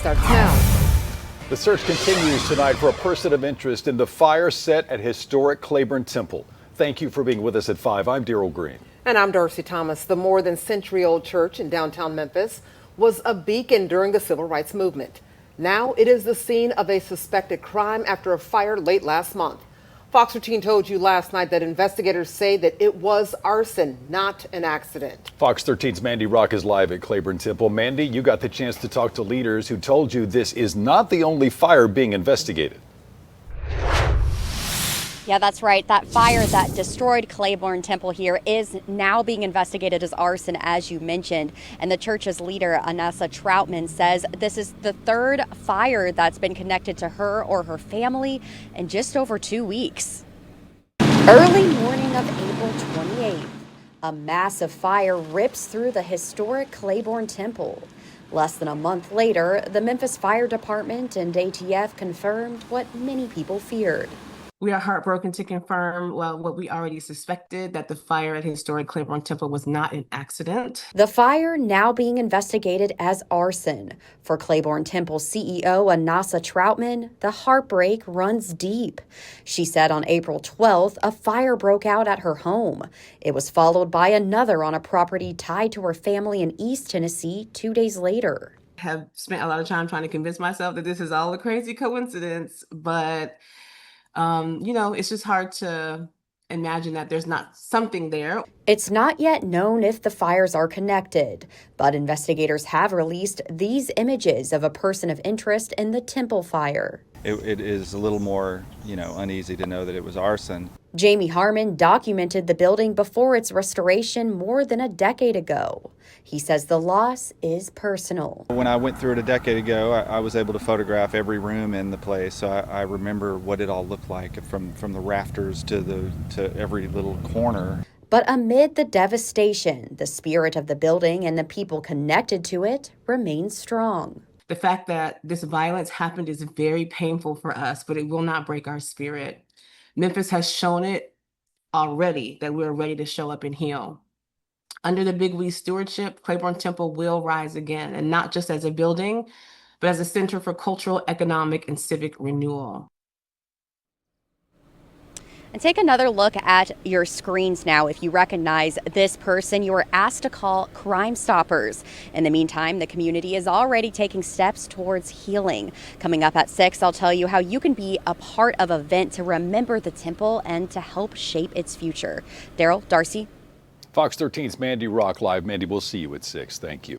starts now. The search continues tonight for a person of interest in the fire set at historic Claiborne Temple. Thank you for being with us at 5. I'm Daryl Green. And I'm Darcy Thomas. The more than century-old church in downtown Memphis was a beacon during the civil rights movement. Now it is the scene of a suspected crime after a fire late last month. FOX13 told you last night that investigators say that it was arson, not an accident. FOX13's Mandy Rock is live at Claiborne Temple. Mandy, you got the chance to talk to leaders who told you this is not the only fire being investigated. Yeah, that's right. That fire that destroyed Claiborne Temple here is now being investigated as arson, as you mentioned. And the church's leader, Anassa Troutman, says this is the third fire that's been connected to her or her family in just over 2 weeks. Early morning of April 28th, a massive fire rips through the historic Claiborne Temple. Less than a month later, the Memphis Fire Department and ATF confirmed what many people feared. We are heartbroken to confirm, what we already suspected, that the fire at historic Claiborne Temple was not an accident. The fire now being investigated as arson. For Claiborne Temple CEO Anassa Troutman, the heartbreak runs deep. She said on April 12th, a fire broke out at her home. It was followed by another on a property tied to her family in East Tennessee 2 days later. I have spent a lot of time trying to convince myself that this is all a crazy coincidence, but it's just hard to imagine that there's not something there. It's not yet known if the fires are connected, but investigators have released these images of a person of interest in the Temple fire. It is a little more, uneasy to know that it was arson. Jamie Harmon documented the building before its restoration more than a decade ago. He says the loss is personal. When I went through it a decade ago, I was able to photograph every room in the place, so I remember what it all looked like from the rafters to every little corner. But amid the devastation, the spirit of the building and the people connected to it remains strong. The fact that this violence happened is very painful for us, but it will not break our spirit. Memphis has shown it already that we're ready to show up and heal. Under the Big We stewardship, Claiborne Temple will rise again, and not just as a building, but as a center for cultural, economic, and civic renewal. And take another look at your screens now. If you recognize this person, you are asked to call Crime Stoppers. In the meantime, the community is already taking steps towards healing. Coming up at 6, I'll tell you how you can be a part of an event to remember the temple and to help shape its future. Daryl, Darcy. FOX13's Mandy Rock live. Mandy, we'll see you at 6. Thank you.